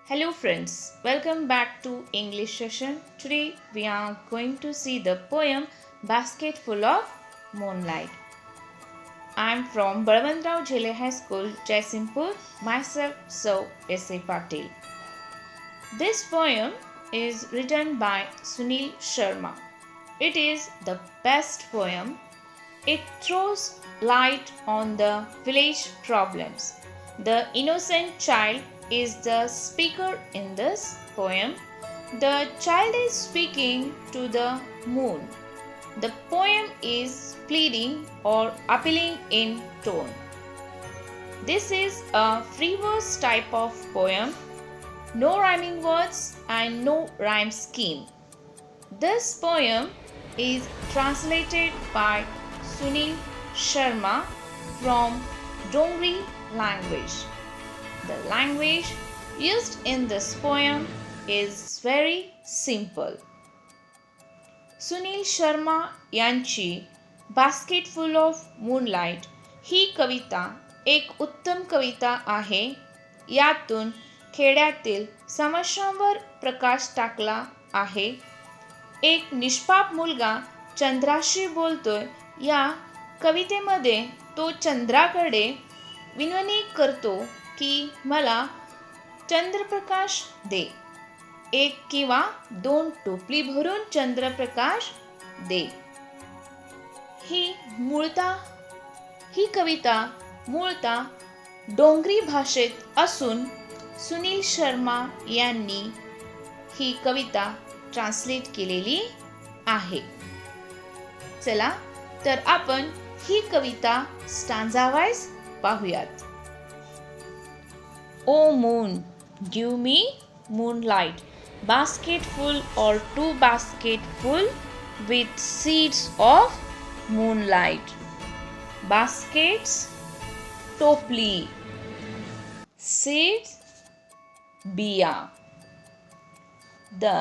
Hello friends, welcome back to English session. Today we are going to see the poem Basket Full of Moonlight. I am from Balwantrao Jhele High School, Jaisimpur, myself so S.A. Patil. This poem is written by Sunil Sharma. It is the best poem. It throws light on the village problems. The innocent child is the speaker in this poem. The child is speaking to the moon. The poem is pleading or appealing in tone. This is a free verse type of poem. No rhyming words and no rhyme scheme. This poem is translated by Sunil Sharma from Dongri language. The language used in this poem is very simple. Sunil Sharma यांची basket full of moonlight ही कविता एक उत्तम कविता आहे. यातून खेड्यातील समस्यांवर प्रकाश टाकला आहे. एक निष्पाप मुलगा चंद्राशी बोलतोय. या कवितेमध्ये तो चंद्राकडे विनवणी करतो की मला चंद्रप्रकाश दे. एक किंवा दोन टोपली भरून चंद्रप्रकाश दे. ही कविता मूळतः डोंगरी भाषेत असून सुनील शर्मा यांनी ही कविता ट्रान्सलेट केलेली आहे. चला तर आपण ही कविता स्टांजा वाइज पाहूयात. O moon, give me moonlight, basketful or two basketful with seeds of moonlight. Baskets, topli, seeds, biya. The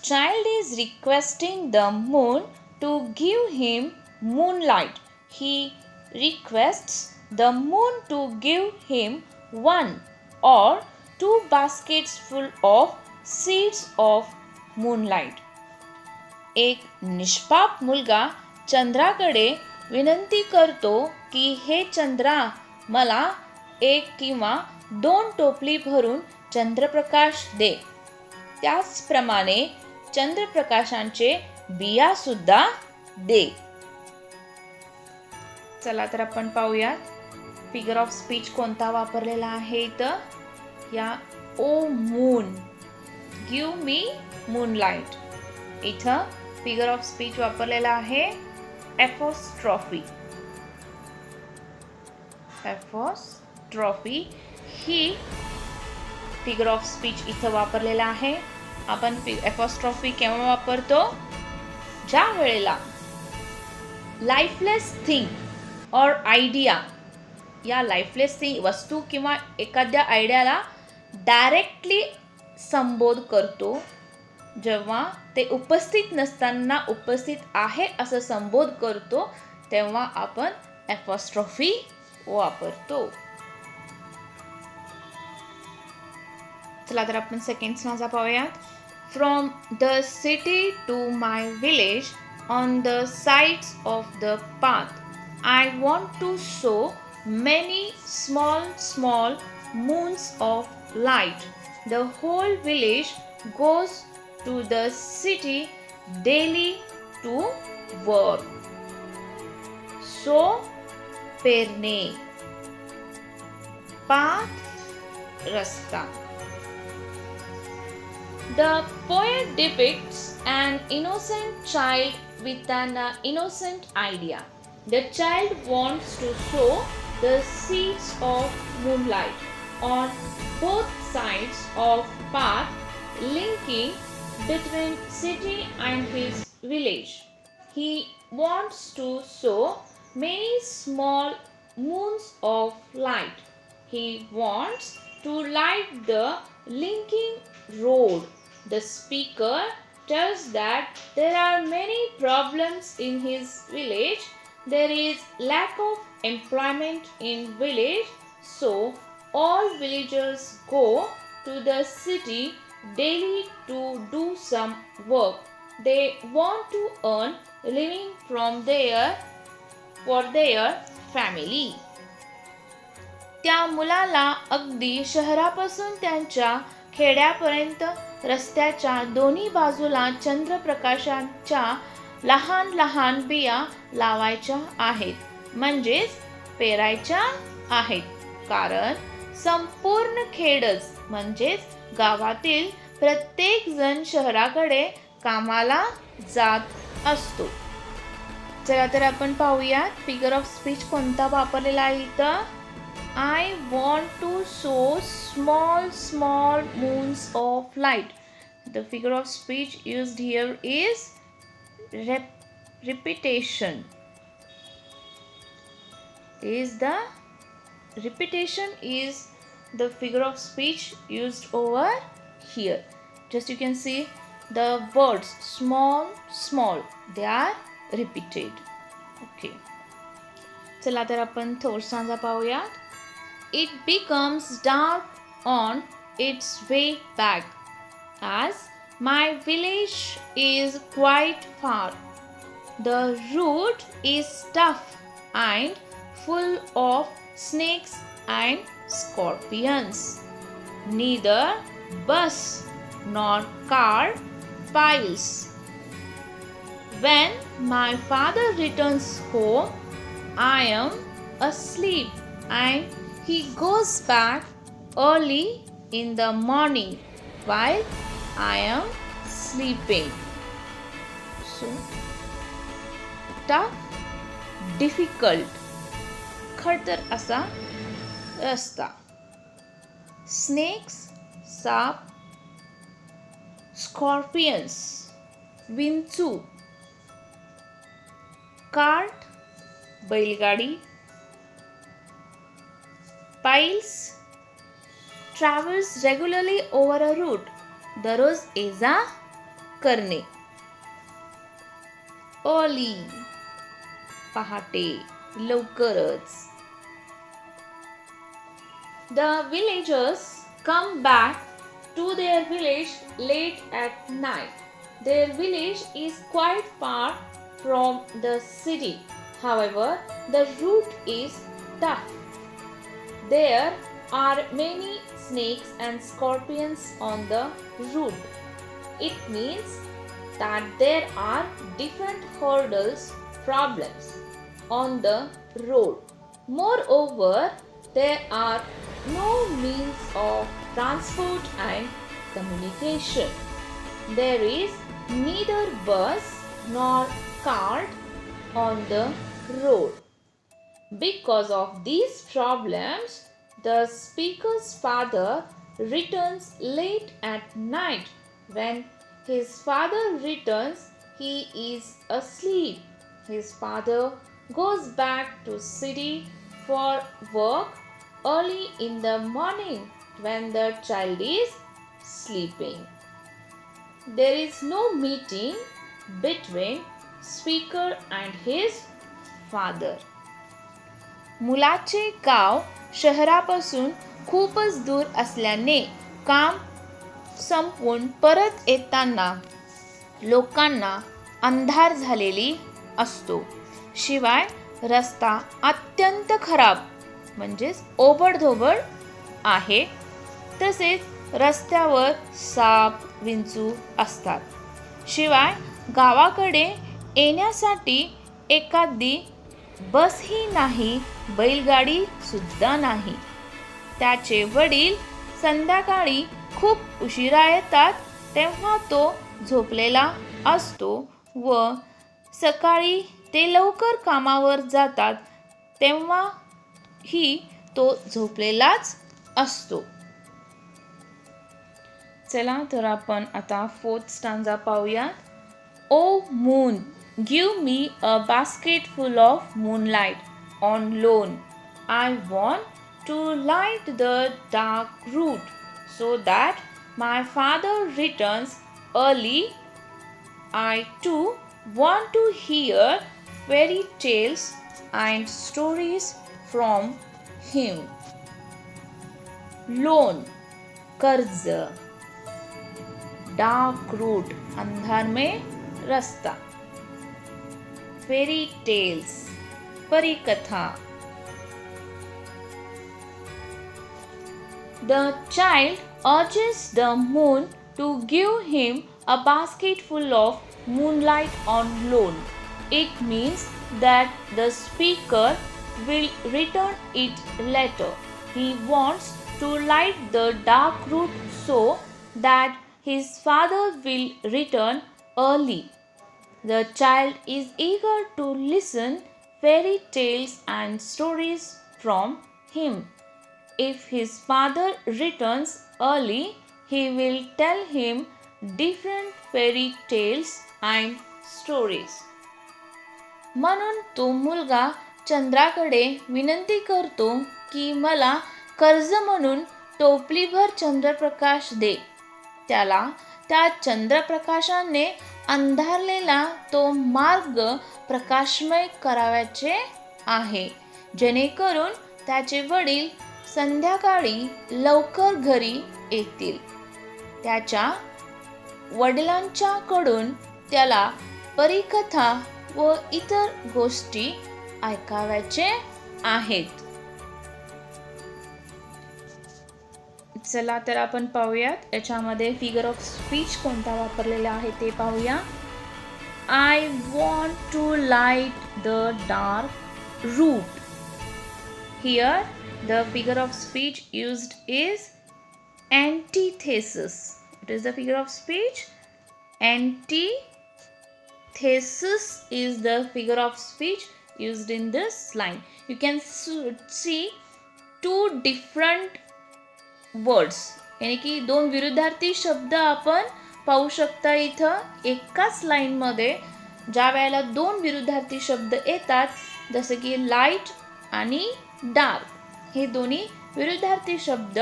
child is requesting the moon to give him moonlight. He requests the moon to give him one or two baskets full of seeds of moonlight. एक निष्पाप मुलगा चंद्राकडे विनंती करतो की हे चंद्रा मला एक किंवा दोन टोपली भरून चंद्रप्रकाश दे. त्याचप्रमाणे चंद्रप्रकाशांचे बिया सुद्धा दे. चला तर आपण पाहूयात फिगर ऑफ स्पीच कोणता वापरलेला आहे इथं. या O moon give me moonlight इथं फिगर ऑफ स्पीच वापरलेला आहे एपोस्ट्रॉफी. ही फिगर ऑफ स्पीच इथं वापरलेला आहे. आपण एपोस्ट्रॉफी केव्हा वापरतो? ज्या वेळेला लाईफलेस थिंग और आयडिया या लाईफलेस वस्तू किंवा एखाद्या आयडियाला डायरेक्टली संबोध करतो. जेव्हा ते उपस्थित नसताना उपस्थित आहे असं संबोध करतो तेव्हा आपण एपोस्ट्रॉफी वापरतो. चला तर आपण सेकंड स्टांजा पाहूयात. From the city to my village on the sides of the path I want to sow many small moons of light. The whole village goes to the city daily to work. So पेरणे, path rasta. The poet depicts an innocent child with an innocent idea. The child wants to sow the seeds of moonlight on both sides of path linking between city and his village. He wants to sow many small moons of light. He wants to light the linking road. The speaker tells that there are many problems in his village. There is lack of employment in village, so all villagers go to the city daily to do some work. They want to earn living from for their family. त्या मुलाला अगदी शहरापासून त्यांच्या खेड्यापर्यंत रस्त्याच्या दोन्ही बाजूला चंद्रप्रकाशाच्या लहान लहान बिया लावायच्या आहेत, म्हणजेच पेरायच्या आहेत. कारण संपूर्ण खेडच म्हणजेच गावातील प्रत्येक जण शहराकडे कामाला जात असतो. चला तर आपण पाहूयात फिगर ऑफ स्पीच कोणता वापरलेला आहे इथं. I want to show small moons of light. The figure of speech used here is repetition. Repetition is the figure of speech used over here. Just you can see the words small they are repeated. Okay. चला तर आपण थोर सांजा पाहूयात. It becomes dark on its way back, as my village is quite far. The route is tough and full of snakes and scorpions. Neither bus nor car piles. When my father returns home, I am asleep and he goes back early in the morning while I am sleeping. So, tough, difficult, खडतर असा रस्ता. Snakes, साप. Scorpions, विंचू. Cart, बैलगाडी. Piles, travels regularly over a route. दररोज ये जा करणे. Early, पहाटे, लवकरच. The villagers come back to their village late at night. Their village is quite far from the city. However, the route is tough. There are many snakes and scorpions on the route. It means that there are different hurdles, problems on the road. Moreover, there are no means of transport and communication. There is neither bus nor cart on the road. Because of these problems, the speaker's father returns late at night. When his father returns, he is asleep. His father goes back to city for work early in the morning when the child is sleeping. There is no meeting between speaker and his father. मुलाचे गाव शहरापासून खूपच दूर असल्याने काम संपून परत येताना लोकांना अंधार झालेली असतो. शिवाय रस्ता अत्यंत खराब म्हणजेच ओबडधोबड आहे. तसेच रस्त्यावर साप विंचू असतात. शिवाय गावाकडे येण्यासाठी एखादी बसही नाही, बैलगाडी सुद्धा नाही. त्याचे वडील संध्याकाळी खूप उशिरा येतात तेव्हा तो झोपलेला असतो व सकाळी ते लवकर कामावर जातात तेव्हाही तो झोपलेलाच असतो. चला तर आपण आता फोर्थ स्टांजा पाहूया. O moon, give me a basket full of moonlight on lawn. I want to light the dark route so that my father returns early. I too want to hear fairy tales and stories from him. Lawn, कर्ज, dark root अंधार में रास्ता, fairy tales परी कथा. The child urges the moon to give him a basket full of moonlight on loan. It means that the speaker will return it later. He wants to light the dark route so that his father will return early. The child is eager to listen fairy tales and stories from him. If his father returns early, he will tell him different fairy tales and stories. म्हणून तो मुलगा चंद्राकडे विनंती करतो की मला कर्ज म्हणून टोपलीभर चंद्रप्रकाश दे. त्याला त्या चंद्रप्रकाशाने अंधारलेला तो मार्ग प्रकाशमय करावयाचे आहे, जेणेकरून त्याचे वडील संध्याकाळी लवकर घरी येतील. त्याच्या वडिलांच्याकडून त्याला परीकथा व इतर गोष्टी ऐकाव्याचे आहेत. चला तर आपण पाहूयात याच्यामध्ये फिगर ऑफ स्पीच कोणता वापरलेला आहे ते पाहूया. I want to light the dark route. Here the figure of speech used is antithesis. What is the figure of speech? Antithesis is the figure of speech used in this line. You can see two different words. यानी की दोन विरुद्धार्थी शब्द आपण पाहू शकता इथं एकाच line मध्ये. ज्या वेळेला दोन विरुद्धार्थी शब्द येतात जसे की लाईट आणि डार्क, हे दोन्ही विरुद्धार्थी शब्द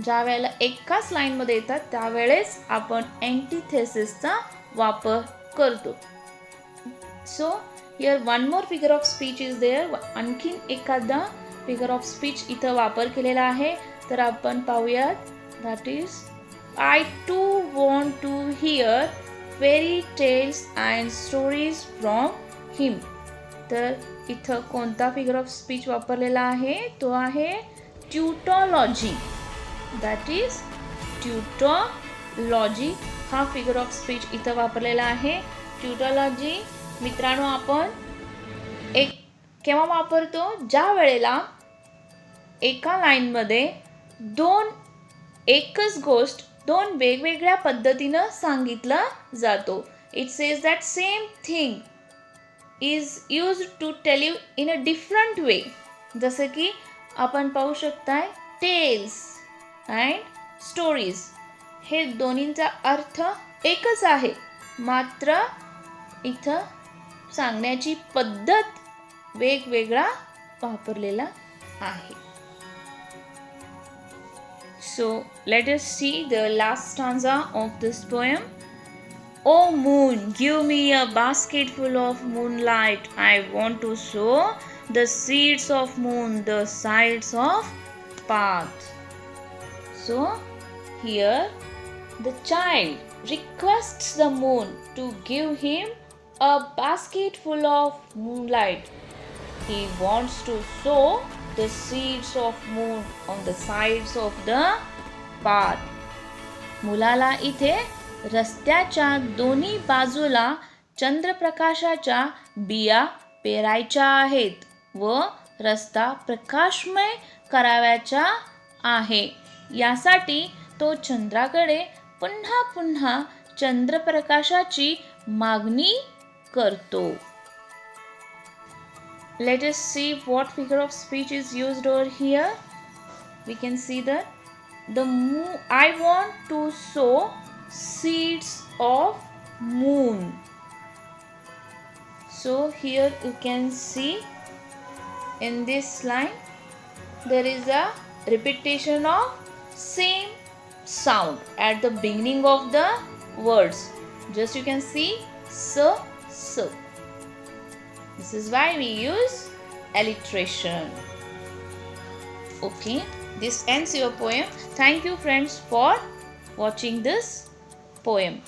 ज्या वेळेला एकाच लाईन मध्ये येतात त्यावेळेस आपण अँटिथेसिसचा वापर करतो. So here one more figure of speech is there. आणखीन एखादा फिगर ऑफ स्पीच इथं वापर केलेला आहे तर आपण पाहूयात. That is I too want to hear fairy tales and stories from him. तर इथं कोणता फिगर ऑफ स्पीच वापरलेला आहे तो आहे ट्यूटॉलॉजी. दॅट इज ट्यूटॉलॉजी हा फिगर ऑफ स्पीच इथं वापरलेला आहे. ट्यूटॉलॉजी मित्रांनो आपण केव्हा वापरतो? ज्या वेळेला एका लाईनमध्ये एकच गोष्ट दोन वेगवेगळ्या पद्धतीनं सांगितलं जातो. It says that same thing is used to tell you in a different way. जसे की आपण पाहू शकताय टेल्स अँड स्टोरीज हे दोन्हींचा अर्थ एकच आहे, मात्र इथं सांगण्याची पद्धत वेगवेगळा वापरलेला आहे. So let us see the last stanza of this poem. Oh moon, give me a basket full of moonlight. I want to sow the seeds of moon, the sides of path. So here the child requests the moon to give him a basket full of moonlight. He wants to sow the seeds of moon on the sides of the path. मुलाला इथे रस्त्याच्या दोन्ही बाजूला चंद्रप्रकाशाच्या बिया पेरायच्या आहेत व रस्ता प्रकाशमय करावयाचा आहे. यासाठी तो चंद्राकडे पुन्हा पुन्हा चंद्रप्रकाशाची मागणी करतो. Let us see what figure of speech is used over here. We can see that I want to sow seeds of moon. So here you can see in this line there is a repetition of same sound at the beginning of the words. Just you can see so. This is why we use alliteration. Okay. This ends your poem. Thank you friends for watching this poem.